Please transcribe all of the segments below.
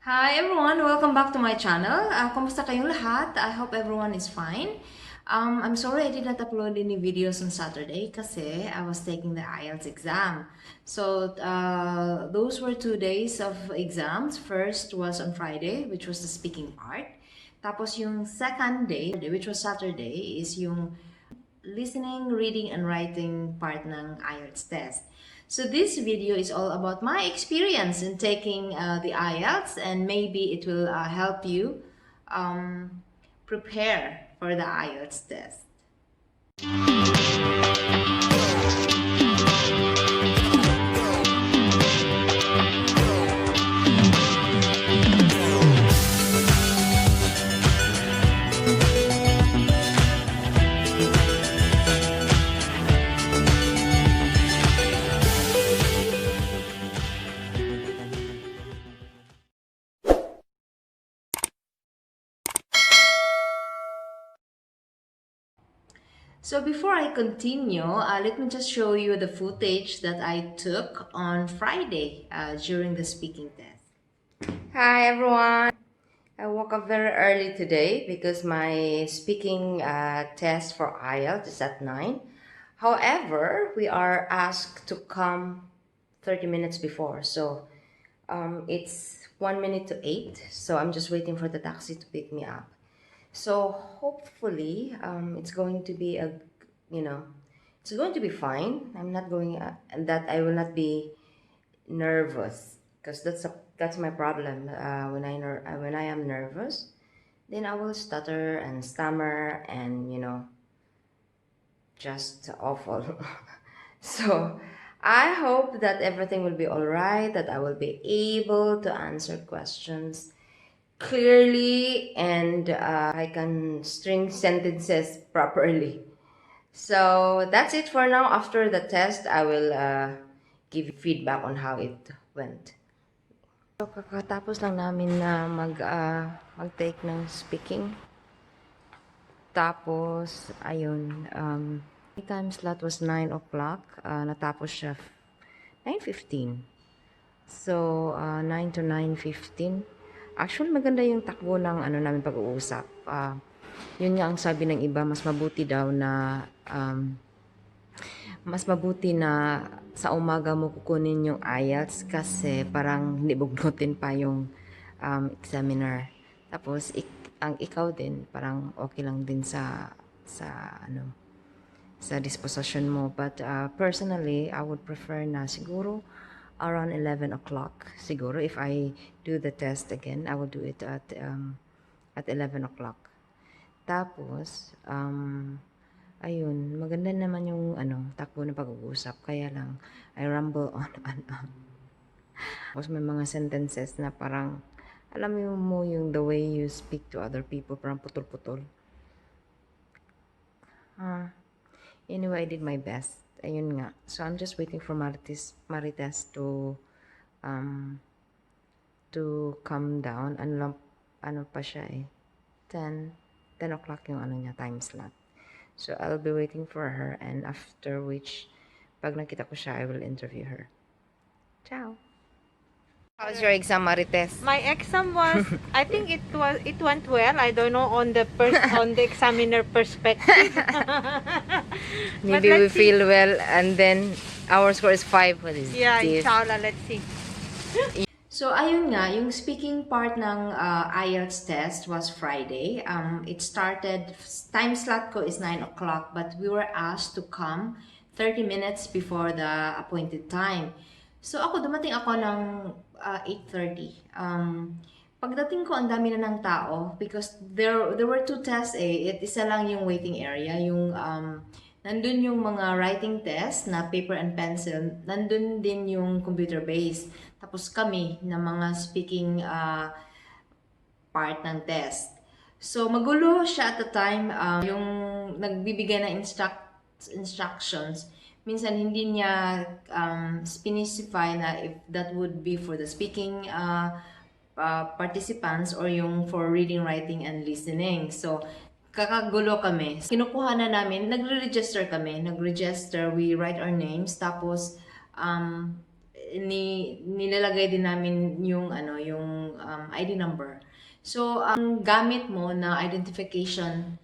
Hi everyone! Welcome back to my channel. Kumusta kayong lahat? I hope everyone is fine. I'm sorry I did not upload any videos on Saturday kasi I was taking the IELTS exam. So, those were 2 days of exams. First was on Friday, which was the speaking part. Tapos yung second day, which was Saturday, is yung listening, reading, and writing part ng IELTS test. So this video is all about my experience in taking the IELTS, and maybe it will help you prepare for the IELTS test. So before I continue, let me just show you the footage that I took on Friday during the speaking test. Hi everyone! I woke up very early today because my speaking test for IELTS is at 9. However, we are asked to come 30 minutes before. So it's 1 minute to 8. So I'm just waiting for the taxi to pick me up. So hopefully it's going to be it's going to be fine. I'm not going that I will not be nervous because that's my problem. When I am nervous, then I will stutter and stammer and just awful. So I hope that everything will be all right, that I will be able to answer questions clearly, and I can string sentences properly. So that's it for now. After the test, I will give feedback on how it went. So kakatapos lang namin na mag-take ng speaking. Tapos, ayun, time slot was 9 o'clock. Natapos siya 9:15. So, 9 to 9:15. Actually, maganda yung takbo ng namin pag-uusap. Yun nga ang sabi ng iba, mas mabuti daw na sa umaga mo kukunin yung IELTS kasi parang hindi bugnutin pa yung examiner. Tapos, ang ikaw din, parang okay lang din sa disposition mo. But personally, I would prefer na siguro around 11 o'clock. Siguro if I do the test again, I will do it at 11 o'clock. Tapos, ayun, maganda naman yung takbo na pag-uusap. Kaya lang, I ramble on and on. Tapos may mga sentences na parang, alam mo yung the way you speak to other people, parang putol-putol. Anyway, I did my best. Ayun nga. So, I'm just waiting for Marites to come down. Ano pa siya 10 o'clock yung niya, time slot. So, I'll be waiting for her, and after which, pag nakita ko siya, I will interview her. Ciao! How's your exam, Marites? My exam was, I think it went well. I don't know on the examiner perspective. Maybe we feel well, and then our score is 5. What is yeah, this? inshallah, let's see. So, ayun nga, yung speaking part ng IELTS test was Friday. It started, time slot ko is 9 o'clock, but we were asked to come 30 minutes before the appointed time. So, dumating ako ng 8:30. Pagdating ko, ang dami na ng tao because there were 2 tests isa lang yung waiting area, yung nandun yung mga writing test na paper and pencil, nandun din yung computer based. Tapos kami na mga speaking part ng test. So magulo siya at the time, yung nagbibigay ng instructions. Minsan hindi niya specify na if that would be for the speaking participants or yung for reading, writing, and listening. So, kakagulo kami. Kinukuha na namin, nagre-register kami. Nag-register, we write our names, tapos nilalagay din namin yung yung ID number. So ang gamit mo na identification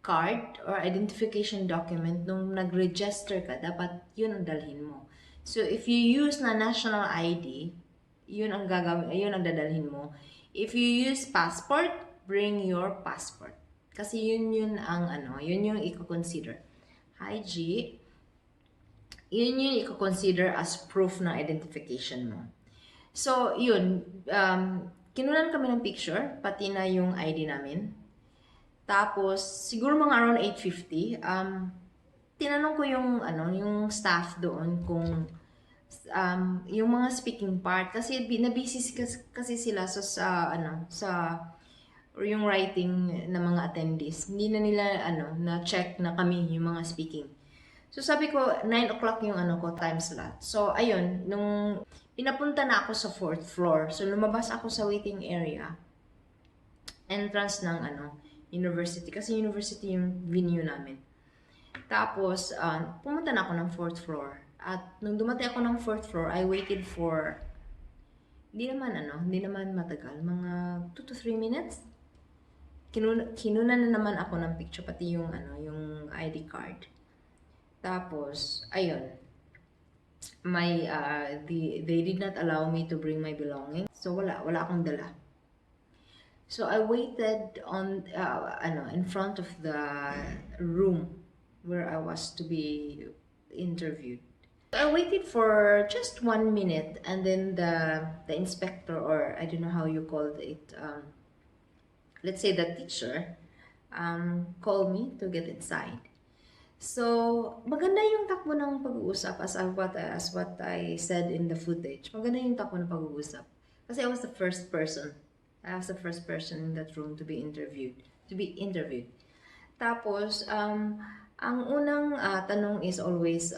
card or identification document nung nag-register ka, dapat yun ang dalhin mo. So if you use na national ID, yun ang gagawin, yun ang dadalhin mo. If you use passport, bring your passport. Kasi yun ang yun yung i-consider. Hi G, yun yung i-consider as proof ng identification mo. So, yun, kinunan kami ng picture, pati na yung ID namin. Tapos, siguro mga around 8:50, tinanong ko yung, yung staff doon kung yung mga speaking part. Kasi na-busy kasi sila sa or yung writing ng mga attendees. Hindi na nila, na-check na kami yung mga speaking. So sabi ko, 9 o'clock yung time slot. So ayun, nung pinapunta na ako sa 4th floor, so lumabas ako sa waiting area, entrance ng university. Kasi university yung venue namin. Tapos, pumunta na ako ng 4th floor. At nung dumating ako ng 4th floor, I waited for, hindi naman matagal, mga 2 to 3 minutes. Kinuna na naman ako ng picture, pati yung, yung ID card. Tapos, ayun, they did not allow me to bring my belongings. So, wala akong dala. So, I waited in front of the room where I was to be interviewed. I waited for just 1 minute, and then the inspector, or I don't know how you call it, let's say the teacher, called me to get inside. So, maganda yung takbo ng pag-uusap as what I said in the footage. Maganda yung takbo ng pag-uusap. Kasi I was the first person. I was the first person in that room to be interviewed. Tapos, ang unang tanong is always,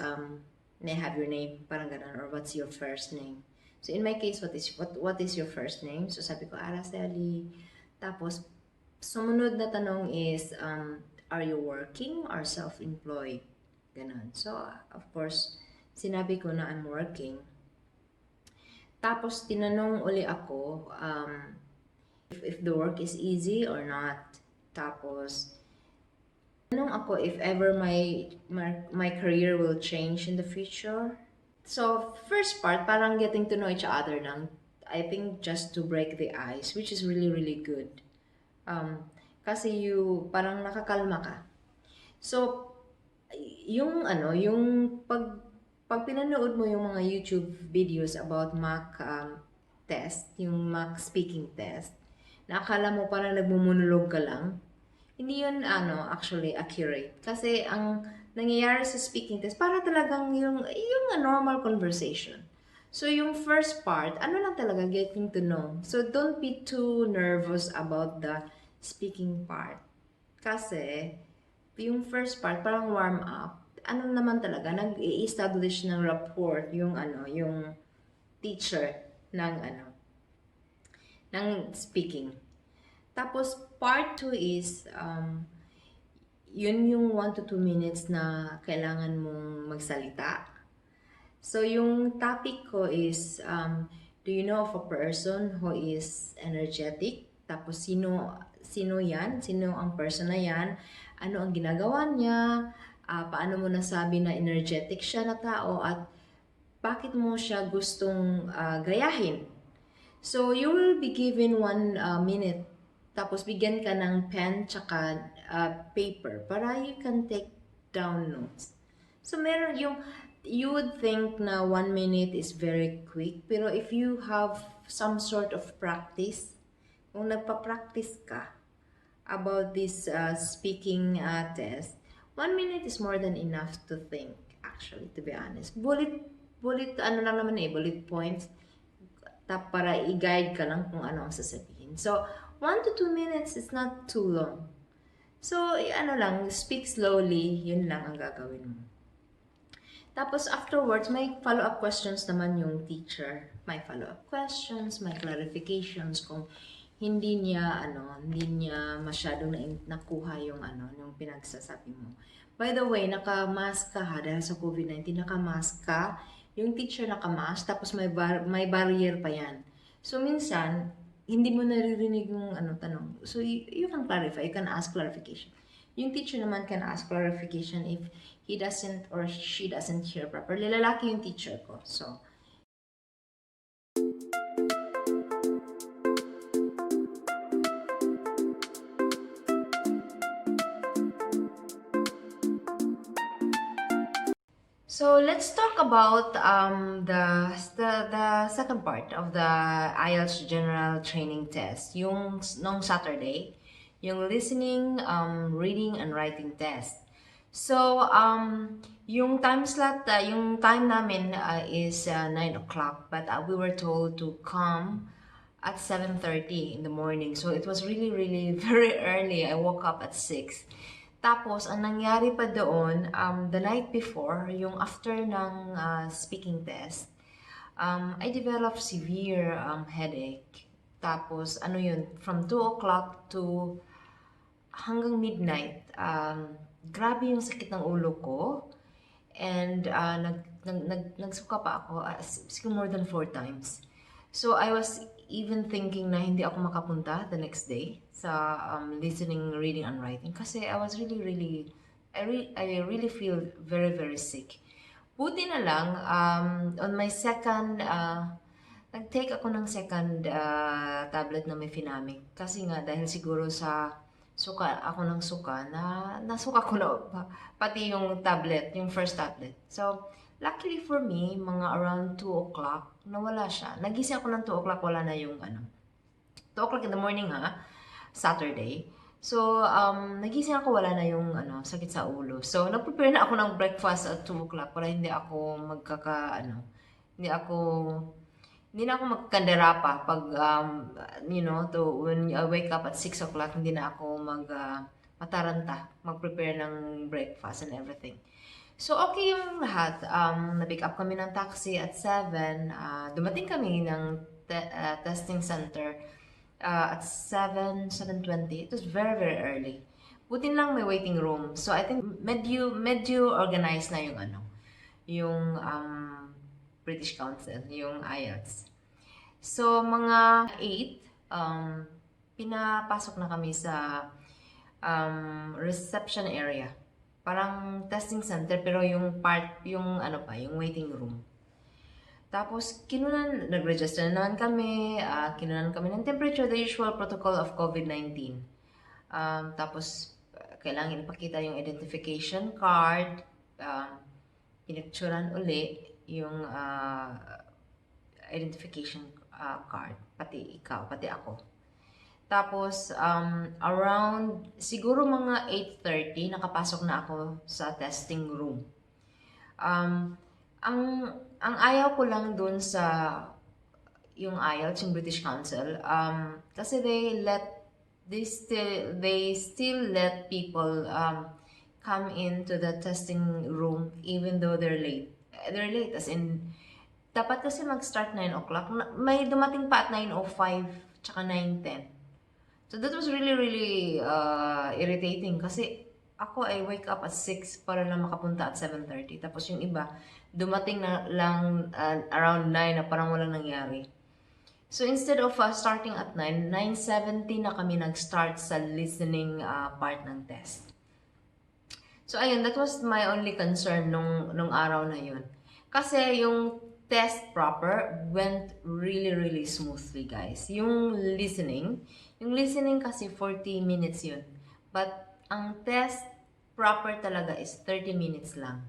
may I have your name? Parang ganun. Or what's your first name? So, in my case, what is your first name? So, sabi ko, Araceli. Tapos, sumunod na tanong is, are you working or self-employed? Ganon. So, of course, sinabi ko na I'm working. Tapos, tinanong uli ako if the work is easy or not. Tapos, tinanong ako if ever my career will change in the future. So, first part, parang getting to know each other lang. I think just to break the ice, which is really, really good. Kasi parang nakakalma ka. So, yung pag pinanood mo yung mga YouTube videos about mock test, yung mock speaking test, na akala mo parang nagmumunolog ka lang, hindi yun actually accurate. Kasi ang nangyayari sa speaking test, para talagang yung normal conversation. So, yung first part, lang talaga, getting to know. So, don't be too nervous about the speaking part. Kasi, yung first part, parang warm up. Naman talaga, nag-i-establish ng rapport yung yung teacher ng ng speaking. Tapos, part 2 is, yun yung 1 to 2 minutes na kailangan mong magsalita. So, yung topic ko is, do you know of a person who is energetic? Tapos, sino yan? Sino ang person na yan? Ano ang ginagawa niya? Paano mo nasabi na energetic siya na tao? At bakit mo siya gustong gayahin? So, you will be given 1 minute. Tapos, bigyan ka ng pen tsaka paper para you can take down notes. So, meron you would think na 1 minute is very quick, pero if you have some sort of practice, kung nagpa-practice ka about this speaking test, 1 minute is more than enough to think, actually, to be honest. Bullet points, para i-guide ka lang kung ano ang sasabihin. So, 1 to 2 minutes is not too long. So, speak slowly, yun lang ang gagawin mo. Tapos afterwards, may follow-up questions naman yung teacher. May follow-up questions, may clarifications kung hindi niya masyadong nakuha yung yung pinagsasabi mo. By the way, naka-mask ka ha, dahil sa COVID-19, naka-mask ka. yung teacher nakamask, tapos may barrier pa yan. So, minsan, hindi mo naririnig yung tanong. So, you can clarify, you can ask clarification. Yung teacher naman can ask clarification if he doesn't or she doesn't hear properly. Lalaki yung teacher ko. So, So let's talk about the second part of the IELTS General Training Test, yung nung Saturday, yung listening, reading, and writing test. So yung time slot, yung time namin is 9 o'clock, but we were told to come at 7:30 in the morning. So it was really, really very early. I woke up at 6. Tapos, ang nangyari pa doon, the night before, yung after ng speaking test, I developed severe headache. Tapos, ano yun, from 2 o'clock to hanggang midnight, grabe yung sakit ng ulo ko. And nagsuka pa ako, siguro more than 4 times. So I was even thinking na hindi ako makapunta the next day sa listening, reading, and writing. Kasi I was I really feel very, very sick. Buti na lang, on my second, nag-take ako ng second tablet na Mefenamic. Kasi nga, dahil siguro sa suka, ako ng suka, nasuka ko na pati yung tablet, yung first tablet. So, luckily for me, mga around 2 o'clock, nawala siya. Nagising ako ng 2 o'clock, wala na yung 2 o'clock in the morning Saturday. So, nagising ako, wala na yung sakit sa ulo. So, nag-prepare na ako ng breakfast at 2 o'clock para hindi ako hindi ako hindi na ako magkandera pa pag, when I wake up at 6 o'clock, hindi na ako mataranta, mag-prepare ng breakfast and everything. So, okay yung lahat. Na-pick up kami ng taxi at 7. Dumating kami ng testing center at 7:20. It was very, very early. Buti lang may waiting room. So, I think medyo organized na yung British Council, yung IELTS. So, mga 8, pinapasok na kami sa reception area. Parang testing center, pero yung yung waiting room. Tapos, nag-register na naman kami, kinunan kami ng temperature, the usual protocol of COVID-19. Tapos, kailangan ipakita yung identification card, pinicturan uli yung identification card, pati ikaw, pati ako. Tapos, around, siguro mga 8:30, nakapasok na ako sa testing room. Ang ayaw ko lang dun sa yung IELTS, yung British Council, kasi they still let people come into the testing room even though they're late. They're late, as in, dapat kasi mag-start 9 o'clock. May dumating pa at 9:05, tsaka 9:10. So that was really, really irritating kasi ako ay wake up at 6 para lang makapunta at 7:30. Tapos yung iba, dumating na lang around 9 na parang walang nangyari. So instead of starting at 9, 9:70 na kami nag-start sa listening part ng test. So ayun, that was my only concern nung araw na yun. Kasi yung test proper went really, really smoothly, guys. Yung listening kasi 40 minutes yun. But ang test proper talaga is 30 minutes lang.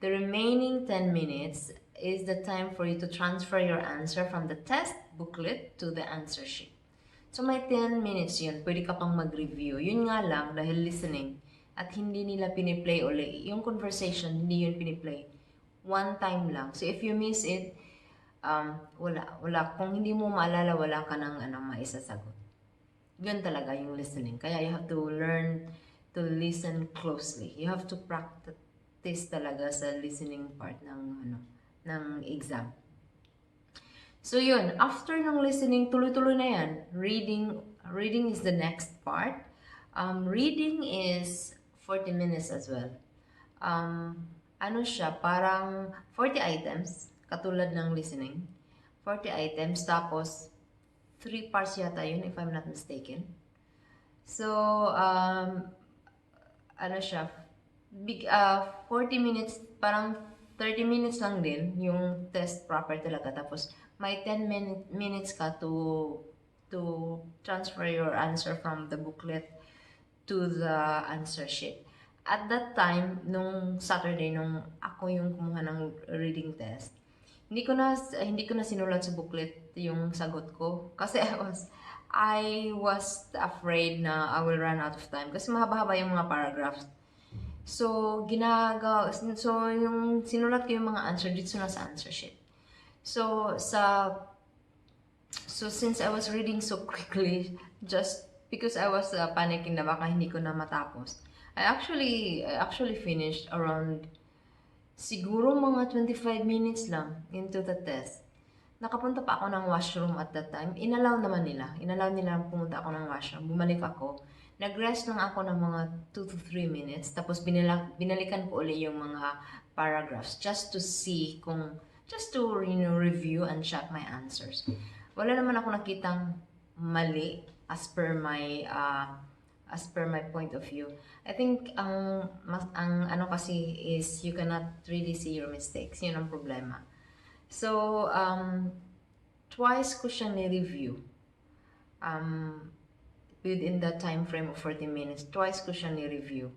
The remaining 10 minutes is the time for you to transfer your answer from the test booklet to the answer sheet. So may 10 minutes yun, pwede ka pang mag-review. Yun nga lang, dahil listening, at hindi nila piniplay uli. Yung conversation, hindi yun piniplay. One time lang. So if you miss it, wala. Kung hindi mo maalala, wala ka ng maisasagot. Yun talaga yung listening. Kaya you have to learn to listen closely. You have to practice talaga sa listening part ng exam. So yun, after ng listening, tuloy-tuloy na yan. Reading is the next part. Reading is 40 minutes as well. Ano siya, parang 40 items. katulad ng listening. 40 items, tapos 3 parts yata yun, if I'm not mistaken. So, ano siya, 40 minutes, parang 30 minutes lang din yung test proper talaga. Tapos, may 10 minutes ka to transfer your answer from the booklet to the answer sheet. At that time, nung Saturday, nung ako yung kumuha ng reading test, hindi ko na sinulat sa booklet yung sagot ko kasi I was afraid na I will run out of time kasi mahaba-haba yung mga paragraphs. So yung sinulat ko yung mga answer dito na sa answer sheet. So since I was reading so quickly, just because I was panicking na baka hindi ko na matapos, I actually finished around siguro mga 25 minutes lang into the test. Nakapunta pa ako ng washroom at that time. Inalaw naman nila. Inalaw nila pumunta ako ng washroom. Bumalik ako. Nag-rest lang ako ng mga 2 to 3 minutes. Tapos binalikan ko ulit yung mga paragraphs just to see just to review and check my answers. Wala naman ako nakitang mali as per my point of view. I think ang ano kasi is you cannot really see your mistakes. Yun ang problema. So, twice ko siya ni-review. Within the time frame of 40 minutes, twice ko siya ni-review.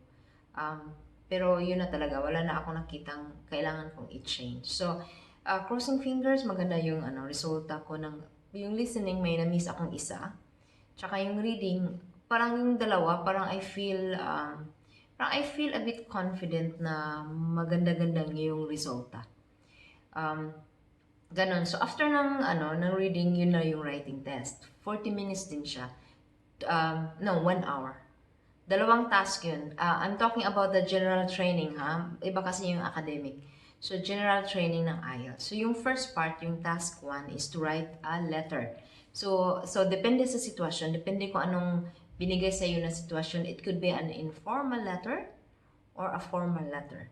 Pero yun na talaga, wala na ako nakitang kailangan kong i-change. So, crossing fingers, maganda yung resulta ko yung listening, may na-miss akong isa. Tsaka yung reading, parang yung dalawa, parang I feel a bit confident na maganda-gandang yung resulta. Ganon. So, after ng reading, yun na yung writing test. 40 minutes din siya. No, 1 hour. Dalawang task yun. I'm talking about the general training, ha? Iba kasi yung academic. So, general training ng IELTS. So, yung first part, yung task 1, is to write a letter. So depende sa sitwasyon. Depende kung anong binigay sa iyo na sitwasyon. It could be an informal letter or a formal letter.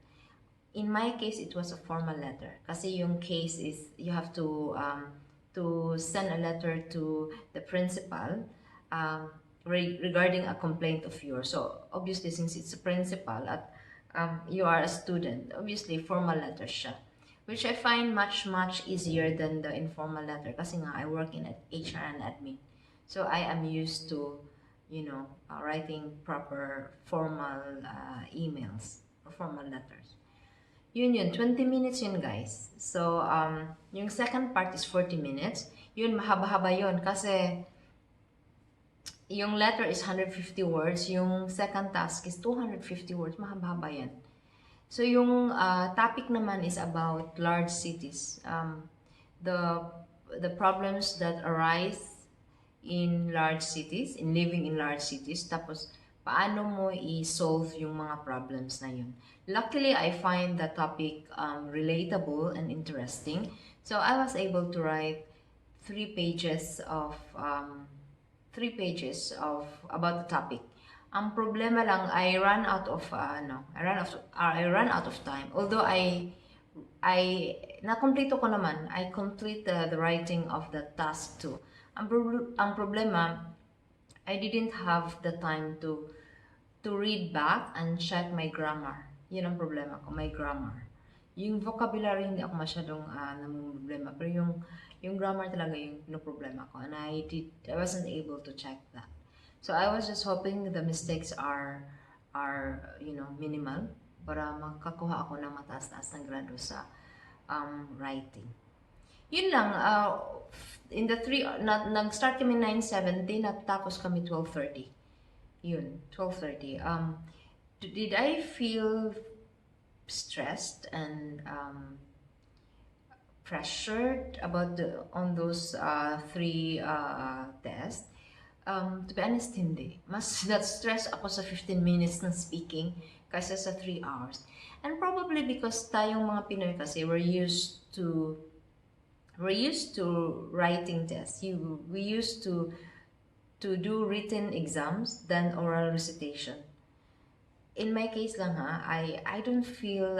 In my case, it was a formal letter. Kasi yung case is you have to send a letter to the principal regarding a complaint of yours. So, obviously, since it's a principal at you are a student, obviously, formal letter siya. Which I find much, much easier than the informal letter. Kasi nga, I work in HR and admin. So, I am used to, writing proper formal emails or formal letters. Yun, 20 minutes yun, guys. So, yung second part is 40 minutes. Yun, mahaba-haba yun. Kasi, yung letter is 150 words. Yung second task is 250 words. Mahaba-haba yan. So, yung topic naman is about large cities. The problems that arise in large cities, in living in large cities. Tapos, paano mo i-solve yung mga problems na yun. Luckily, I find the topic relatable and interesting. So, I was able to write 3 pages of about the topic. Ang problema lang, I ran out of time. Although nakompleto ko naman. I complete the writing of the task 2. Ang problema, I didn't have the time to read back and check my grammar. Yun ang problema ko, my grammar. Yung vocabulary, hindi ako masyadong namumroblema. Pero yung grammar talaga yung problema ko. And I wasn't able to check that. So I was just hoping the mistakes are minimal para makakuha ako ng mataas-taas ng grado sa writing. Yun lang, in the 3, nag-start kami 9:70, natapos kami 12:30. Yun, 12:30. Did I feel stressed and pressured on those 3 tests? To be honest, hindi. Mas na-stress ako sa 15 minutes ng speaking kaysa sa 3 hours. And probably because tayong mga Pinoy kasi we're used to writing tests. We used to do written exams than oral recitation. In my case lang ha, I don't feel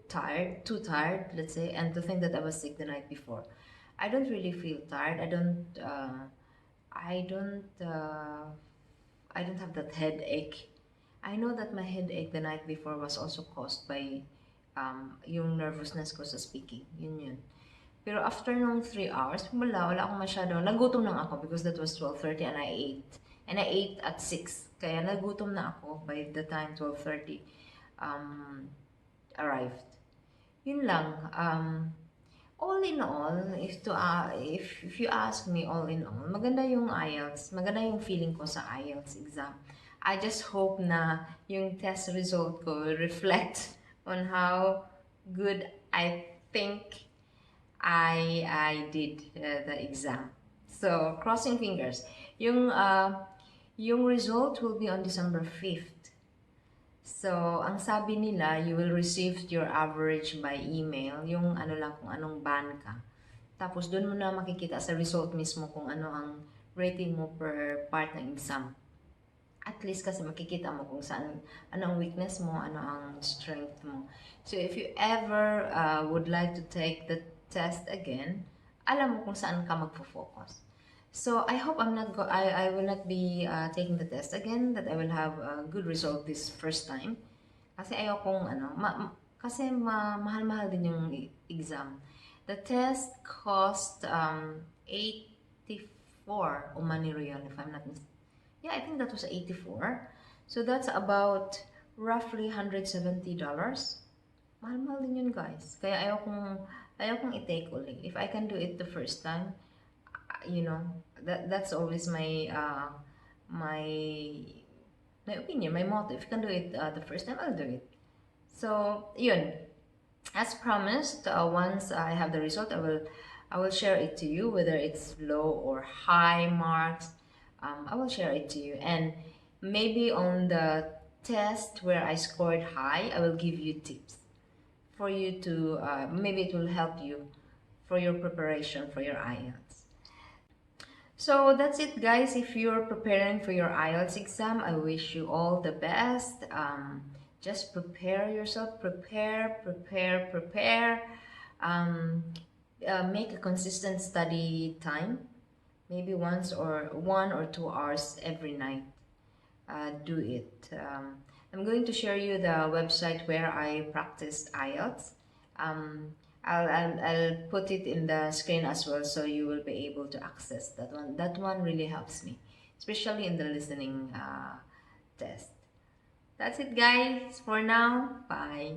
tired, too tired, let's say, and to think that I was sick the night before. I don't really feel tired. I don't, I don't have that headache. I know that my headache the night before was also caused by yung nervousness ko sa speaking. Yun. Pero after nung 3 hours, wala akong masyado. Nagutom lang ako because that was 12:30 and I ate. And I ate at 6. Kaya nagutom na ako by the time 12:30 um, arrived. Yun lang. All in all, if you ask me all in all, maganda yung IELTS. Maganda yung feeling ko sa IELTS exam. I just hope na yung test result ko will reflect on how good I think I did the exam. So, crossing fingers. Yung result will be on December 5th. So, ang sabi nila, you will receive your average by email, yung ano lang kung anong ban ka. Tapos, doon mo na makikita sa result mismo kung ano ang rating mo per part ng exam. At least kasi makikita mo kung saan, ano ang weakness mo, ano ang strength mo. So, if you ever would like to take the test again, alam mo kung saan ka magfo-focus. So, I hope I will not be taking the test again, that I will have a good result this first time. Kasi ayokong, kasi mahal-mahal din yung exam. The test cost 84 Omani Real, if I'm not mistaken. Yeah, I think that was 84. So, that's about roughly $170. Mahal-mahal din yun, guys. Kaya ayokong i-take ulit. If I can do it the first time, that's always my my opinion, my motto. If you can do it the first time, I'll do it. So yun, as promised, once I have the result, I will share it to you, whether it's low or high marks. I will share it to you, and maybe on the test where I scored high, I will give you tips for you to maybe it will help you for your preparation for your IELTS. So that's it, guys. If you're preparing for your IELTS exam, I wish you all the best. Just prepare yourself. Prepare. Make a consistent study time. Maybe 1 or 2 hours every night. Do it. I'm going to share you the website where I practiced IELTS. I'll put it in the screen as well, so you will be able to access that one. That one really helps me, especially in the listening test. That's it, guys, for now. Bye.